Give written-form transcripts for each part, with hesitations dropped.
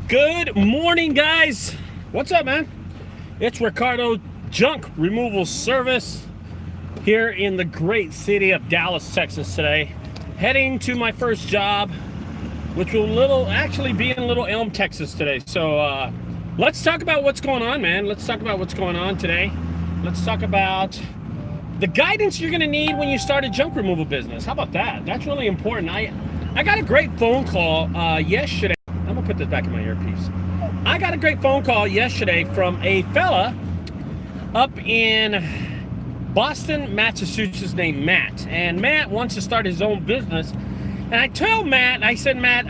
Good morning, guys. What's up, man? It's Ricardo, Junk Removal Service, here in the great city of Dallas, Texas today. Heading to my first job, which will actually be in Little Elm, Texas today. So let's talk about what's going on, man. Let's talk about what's going on today. Let's talk about the guidance you're gonna need when you start a junk removal business. How about that? That's really important. I got a great phone call yesterday. I'm gonna put this back in my earpiece. I got a great phone call yesterday from a fella up in Boston, Massachusetts named Matt. And Matt wants to start his own business. And I told Matt, I said, Matt,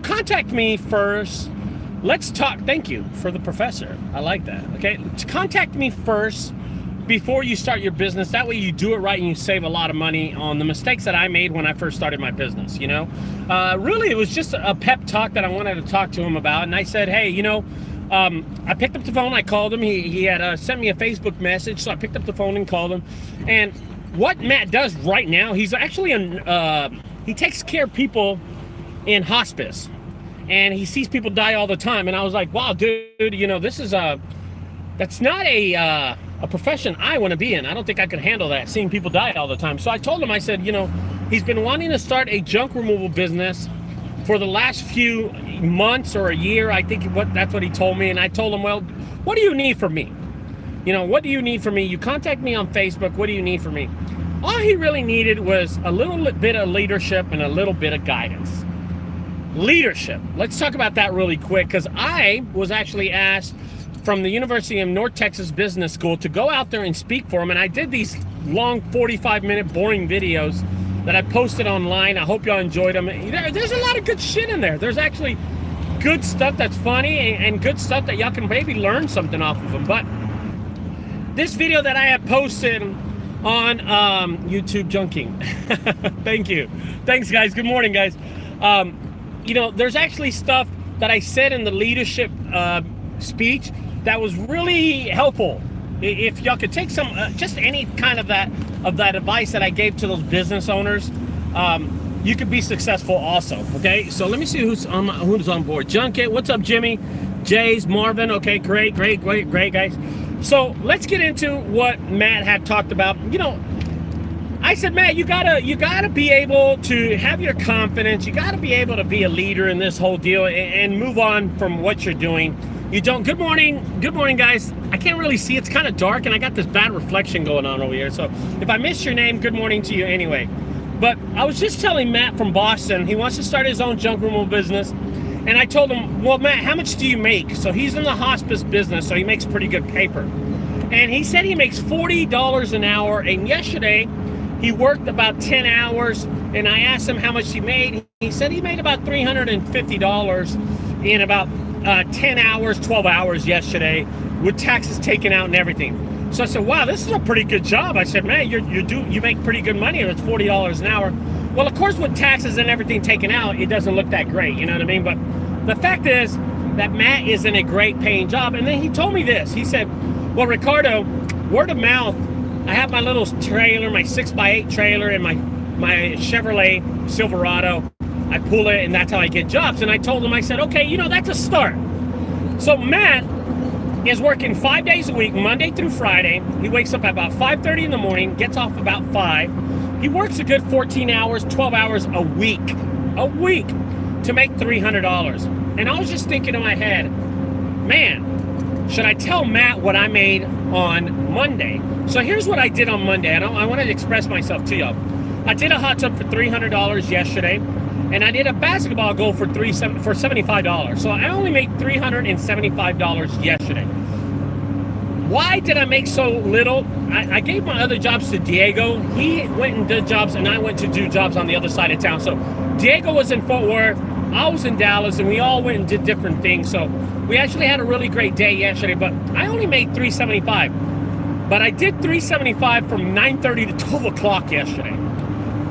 contact me first. Let's talk. Thank you for the professor. I like that. Okay, contact me first before you start your business. That way you do it right and you save a lot of money on the mistakes that I made when I first started my business. Really, it was just a pep talk that I wanted to talk to him about. And I said, hey, I picked up the phone. I called him. He had sent me a Facebook message, so I picked up the phone and called him. And what Matt does right now, he's actually he takes care of people in hospice, and he sees people die all the time. And I was like, wow, dude, this is that's not a profession I want to be in. I don't think I could handle that, seeing people die all the time. So I told him, I said, he's been wanting to start a junk removal business for the last few months or a year. I think that's what he told me. And I told him, well, what do you need from me? What do you need from me? You contact me on Facebook. What do you need from me? All he really needed was a little bit of leadership and a little bit of guidance. Leadership. Let's talk about that really quick, because I was actually asked from the University of North Texas Business School to go out there and speak for them. And I did these long 45-minute boring videos that I posted online. I hope y'all enjoyed them. There's a lot of good shit in there. There's actually good stuff that's funny and good stuff that y'all can maybe learn something off of them. But this video that I have posted on YouTube Junking. Thank you. Thanks, guys. Good morning, guys. There's actually stuff that I said in the leadership speech that was really helpful. If y'all could take some, just any kind of that advice that I gave to those business owners, you could be successful also. Okay, so let me see who's on board. Junket, what's up, Jimmy? Jays, Marvin. Okay, great, guys. So let's get into what Matt had talked about. I said, Matt, you gotta be able to have your confidence. You gotta be able to be a leader in this whole deal and move on from what you're doing. You don't. Good morning, guys. I can't really see. It's kind of dark, and I got this bad reflection going on over here. So if I missed your name, good morning to you anyway. But I was just telling Matt from Boston, he wants to start his own junk removal business. And I told him, well, Matt, how much do you make? So he's in the hospice business, so he makes pretty good paper. And he said he makes $40 an hour. And yesterday, he worked about 10 hours. And I asked him how much he made. He said he made about $350 in about 10 hours, 12 hours yesterday, with taxes taken out and everything. So I said, wow, this is a pretty good job. I said, man, you make pretty good money. It's $40 an hour. Well, of course, with taxes and everything taken out, it doesn't look that great, you know what I mean? But the fact is that Matt is in a great paying job. And then he told me this. He said, well, Ricardo, word of mouth, I have my little trailer, my 6x8 trailer, and my Chevrolet Silverado. I pull it, and that's how I get jobs. And I told him, I said, okay, that's a start. So Matt is working 5 days a week, Monday through Friday. He wakes up at about 5:30 in the morning, gets off about 5. He works a good 14 hours, 12 hours a week to make $300. And I was just thinking in my head, man, should I tell Matt what I made on Monday? So here's what I did on Monday. I want to express myself to y'all. I did a hot tub for $300 yesterday. And I did a basketball goal for $75. So I only made $375 yesterday. Why did I make so little? I gave my other jobs to Diego. He went and did jobs, and I went to do jobs on the other side of town. So Diego was in Fort Worth, I was in Dallas, and we all went and did different things. So we actually had a really great day yesterday, but I only made $375. But I did $375 from 9:30 to 12 o'clock yesterday,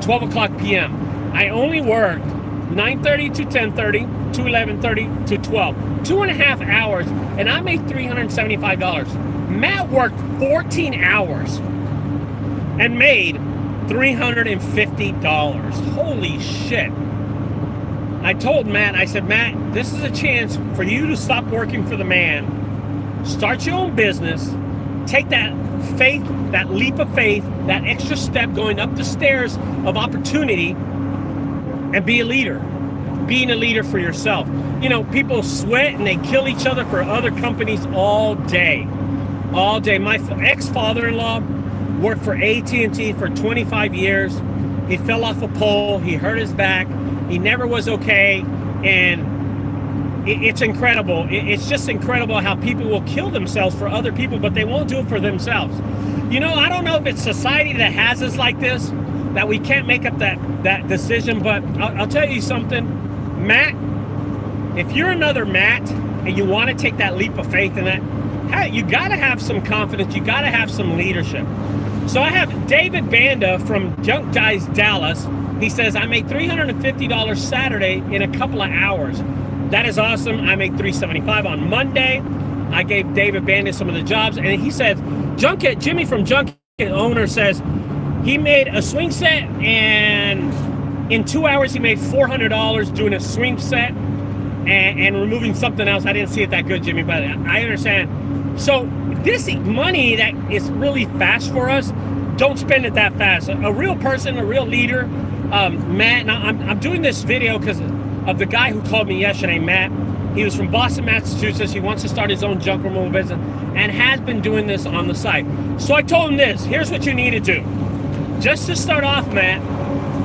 12 o'clock p.m. I only worked 9:30 to 10:30 to 11:30 to 12. 2.5 hours, and I made $375. Matt worked 14 hours and made $350. Holy shit. I told Matt, I said, Matt, this is a chance for you to stop working for the man, start your own business, take that faith, that leap of faith, that extra step going up the stairs of opportunity, and be a leader. Being a leader for yourself. You know, people sweat and they kill each other for other companies all day. All day. My ex-father-in-law worked for AT&T for 25 years. He fell off a pole. He hurt his back. He never was okay. And it's incredible. It's just incredible how people will kill themselves for other people, but they won't do it for themselves. You know, I don't know if it's society that has us like this, that we can't make up that decision, but I'll tell you something. Matt, if you're another Matt and you want to take that leap of faith in that, hey, you got to have some confidence. You got to have some leadership. So I have David Banda from JunkGuys Dallas. He says, I made $350 Saturday in a couple of hours. That is awesome. I made $375 on Monday. I gave David Banda some of the jobs. And he says, Jimmy from Junket owner says, he made a swing set, and in 2 hours he made $400 doing a swing set and removing something else. I didn't see it that good, Jimmy, but I understand. So this money that is really fast for us, don't spend it that fast. A real person, a real leader, Matt. Now I'm doing this video because of the guy who called me yesterday, Matt. He was from Boston, Massachusetts. He wants to start his own junk removal business and has been doing this on the side. So I told him this. Here's what you need to do. Just to start off, Matt,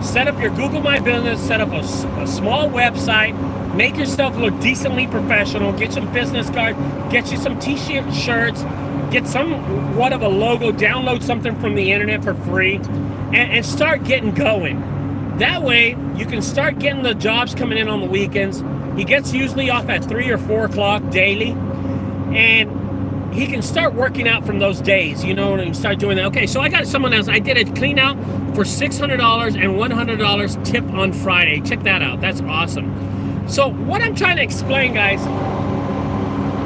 set up your Google My Business, set up a small website, make yourself look decently professional, get some business cards, get you some t-shirt shirts, get somewhat of a logo, download something from the internet for free, and start getting going. That way, you can start getting the jobs coming in on the weekends. He gets usually off at 3 or 4 o'clock daily, and he can start working out from those days, you know, and start doing that. Okay, so I got someone else. I did a clean out for $600 and $100 tip on Friday. Check that out. That's awesome. So what I'm trying to explain, guys,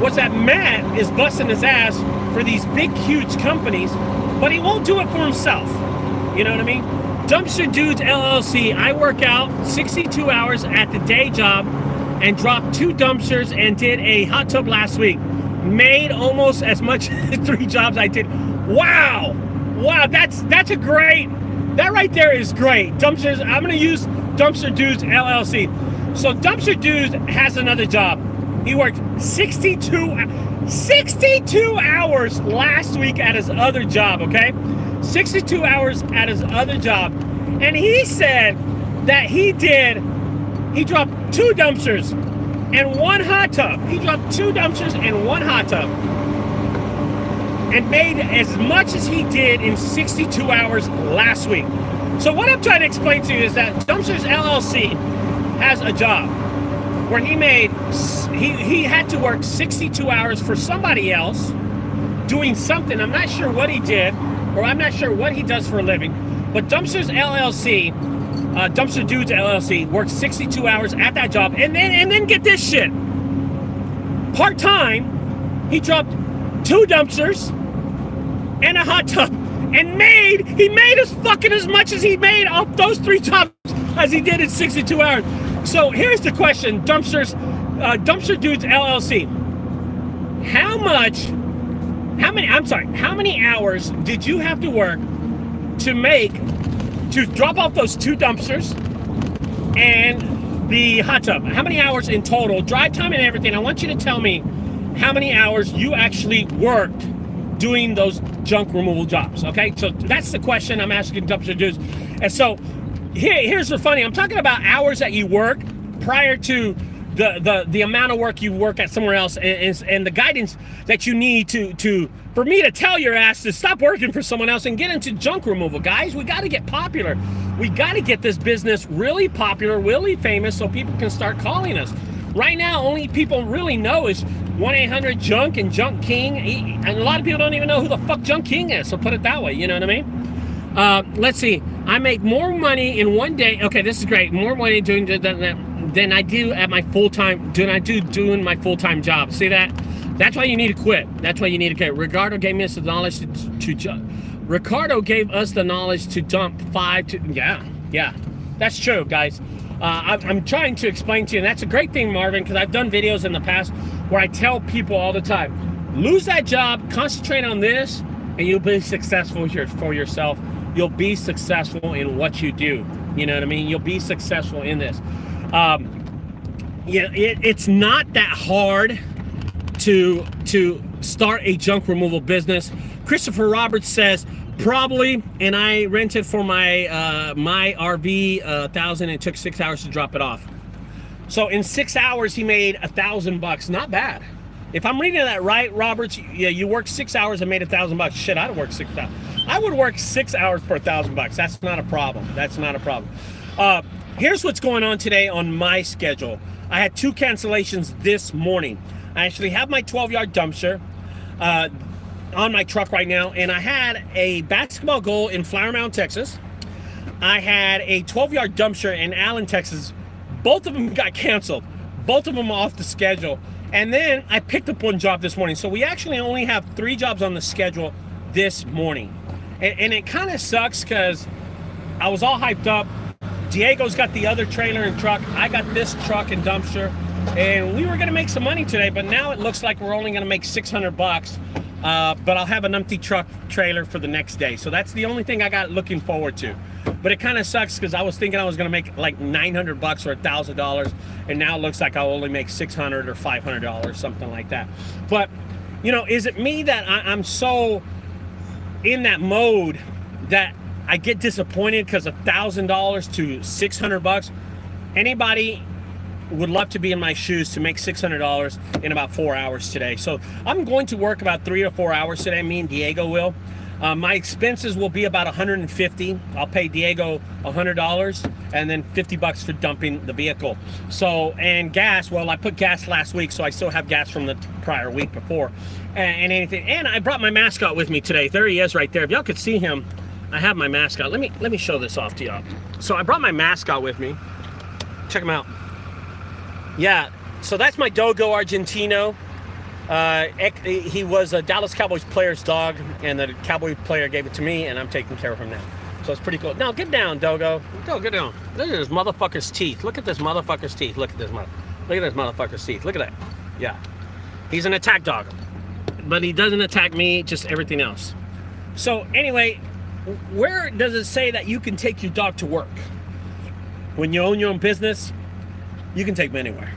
was that Matt is busting his ass for these big, huge companies, but he won't do it for himself. You know what I mean? Dumpster Dudes LLC, I work out 62 hours at the day job and dropped 2 dumpsters and did a hot tub last week. Made almost as much as 3 jobs I did. Wow, that's a great, that right there is great. Dumpsters, I'm gonna use Dumpster Dudes LLC. So Dumpster Dudes has another job. He worked 62 hours last week at his other job, okay? 62 hours at his other job. And he said that he dropped 2 dumpsters and 1 hot tub. He dropped 2 dumpsters and 1 hot tub and made as much as he did in 62 hours last week. So what I'm trying to explain to you is that Dumpsters LLC has a job where he had to work 62 hours for somebody else doing something. I'm not sure what he did, or I'm not sure what he does for a living, but Dumpsters LLC, Dumpster Dudes LLC, worked 62 hours at that job, and then get this shit. Part-time, he dropped 2 dumpsters and a hot tub, and he made as fucking as much as he made off those 3 jobs as he did in 62 hours. So here's the question, Dumpster Dudes LLC. How many hours did you have to work to drop off those 2 dumpsters and the hot tub? How many hours in total, drive time and everything? I want you to tell me how many hours you actually worked doing those junk removal jobs, okay? So that's the question I'm asking Dumpster Dudes. And so here's the funny, I'm talking about hours that you work prior to the amount of work you work at somewhere else, and the guidance that you need for me to tell your ass to stop working for someone else and get into junk removal. Guys, we got to get popular. We got to get this business really popular, really famous, so people can start calling us. Right now, only people really know is 1-800-JUNK and Junk King, and a lot of people don't even know who the fuck Junk King is, so put it that way, you know what I mean? Let's see, I make more money in one day, okay, this is great, more money doing than I do at my full-time, doing my full-time job. See that? That's why you need to quit. That's why you need to quit. Ricardo gave us the knowledge Ricardo gave us the knowledge to dump 5 to, yeah, that's true, guys. I'm trying to explain to you, and that's a great thing, Marvin, because I've done videos in the past where I tell people all the time, lose that job, concentrate on this, and you'll be successful for yourself. You'll be successful in what you do. You know what I mean? You'll be successful in this. It's not that hard to start a junk removal business. Christopher Roberts says, probably, and I rented for my my RV 1,000 and it took 6 hours to drop it off. So in 6 hours he made $1,000. Not bad. If I'm reading that right, Roberts, yeah, you worked 6 hours and made $1,000. Shit, I'd work 6 hours. I would work 6 hours for $1,000. That's not a problem. That's not a problem. Here's what's going on today on my schedule. I had 2 cancellations this morning. I actually have my 12-yard dumpster on my truck right now, and I had a basketball goal in Flower Mound, Texas. I had a 12-yard dumpster in Allen, Texas. Both of them got canceled. Both of them off the schedule. And then I picked up 1 job this morning. So we actually only have 3 jobs on the schedule this morning. And it kind of sucks because I was all hyped up. Diego's got the other trailer and truck. I got this truck and dumpster. And we were going to make some money today, but now it looks like we're only going to make $600. But I'll have an empty truck trailer for the next day. So that's the only thing I got looking forward to. But it kind of sucks because I was thinking I was going to make like $900 or $1,000. And now it looks like I'll only make $600 or $500, something like that. But, you know, is it me that I'm so in that mode that I get disappointed because $1,000 to $600? Anybody would love to be in my shoes to make $600 in about 4 hours today. So I'm going to work about 3 or 4 hours today. Me and Diego will. My expenses will be about $150. I'll pay Diego $100 and then $50 for dumping the vehicle. So, and gas, well, I put gas last week, so I still have gas from the prior week before and anything. And I brought my mascot with me today. There he is right there. If y'all could see him, I have my mascot. Let me show this off to y'all. So I brought my mascot with me. Check him out. Yeah, so that's my Dogo Argentino. He was a Dallas Cowboys player's dog, and the Cowboy player gave it to me, and I'm taking care of him now. So it's pretty cool. Now, get down, Dogo. Go, get down. Look at this motherfucker's teeth. Look at this motherfucker's teeth. Look at this motherfucker's teeth. Look at that. Yeah. He's an attack dog. But he doesn't attack me, just everything else. So, anyway, where does it say that you can take your dog to work? When you own your own business, you can take them anywhere.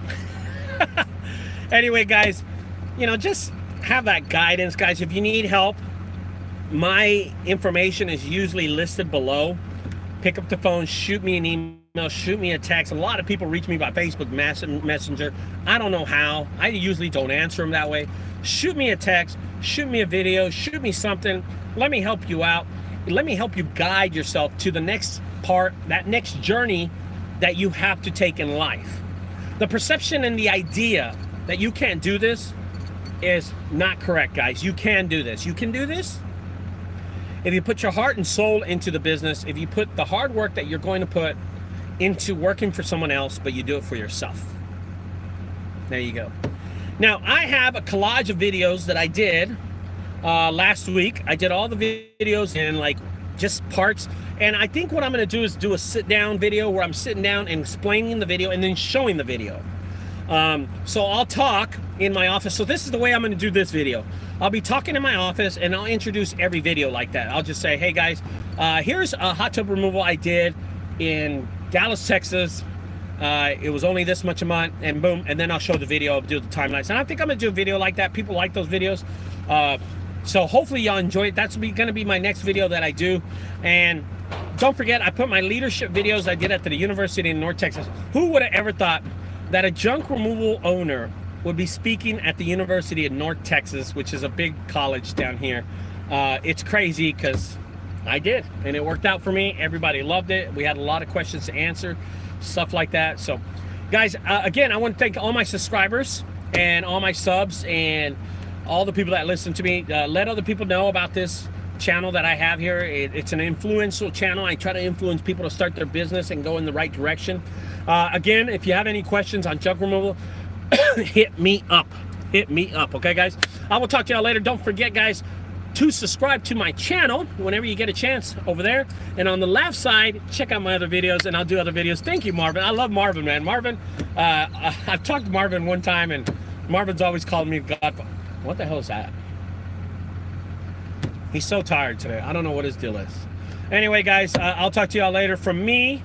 Anyway, guys, you know, just have that guidance, guys. If you need help, my information is usually listed below. Pick up the phone, shoot me an email, shoot me a text. A lot of people reach me by Facebook Messenger. I don't know how. I usually don't answer them that way. Shoot me a text, shoot me a video, shoot me something. Let me help you out. Let me help you guide yourself to the next part, that next journey that you have to take in life. The perception and the idea that you can't do this is not correct, guys. You can do this. You can do this if you put your heart and soul into the business, if you put the hard work that you're going to put into working for someone else, but you do it for yourself. There you go. Now, I have a collage of videos that I did last week. I did all the videos in like just parts. And I think what I'm going to do is do a sit-down video where I'm sitting down and explaining the video and then showing the video. So I'll talk in my office. So this is the way I'm going to do this video. I'll be talking in my office and I'll introduce every video like that. I'll just say, hey guys, here's a hot tub removal I did in Dallas, Texas. It was only this much a month, and boom, and then I'll show the video, I'll do the timelines. And I think I'm going to do a video like that. People like those videos. So hopefully y'all enjoy it. That's going to be my next video that I do. And don't forget, I put my leadership videos I did at the University in North Texas. Who would have ever thought that a junk removal owner would be speaking at the University of North Texas, which is a big college down here? It's crazy because I did, and it worked out for me. Everybody loved it. We had a lot of questions to answer, stuff like that. So, guys, again, I want to thank all my subscribers and all my subs and all the people that listen to me. Let other people know about this channel that I have here. It's an influential channel. I try to influence people to start their business and go in the right direction. Again, if you have any questions on junk removal, hit me up. Okay, guys? I will talk to y'all later. Don't forget, guys, to subscribe to my channel whenever you get a chance over there. And on the left side, check out my other videos, and I'll do other videos. Thank you, Marvin. I love Marvin, man. Marvin, I've talked to Marvin one time, and Marvin's always called me God. What the hell is that? He's so tired today. I don't know what his deal is. Anyway, guys, I'll talk to y'all later. From me,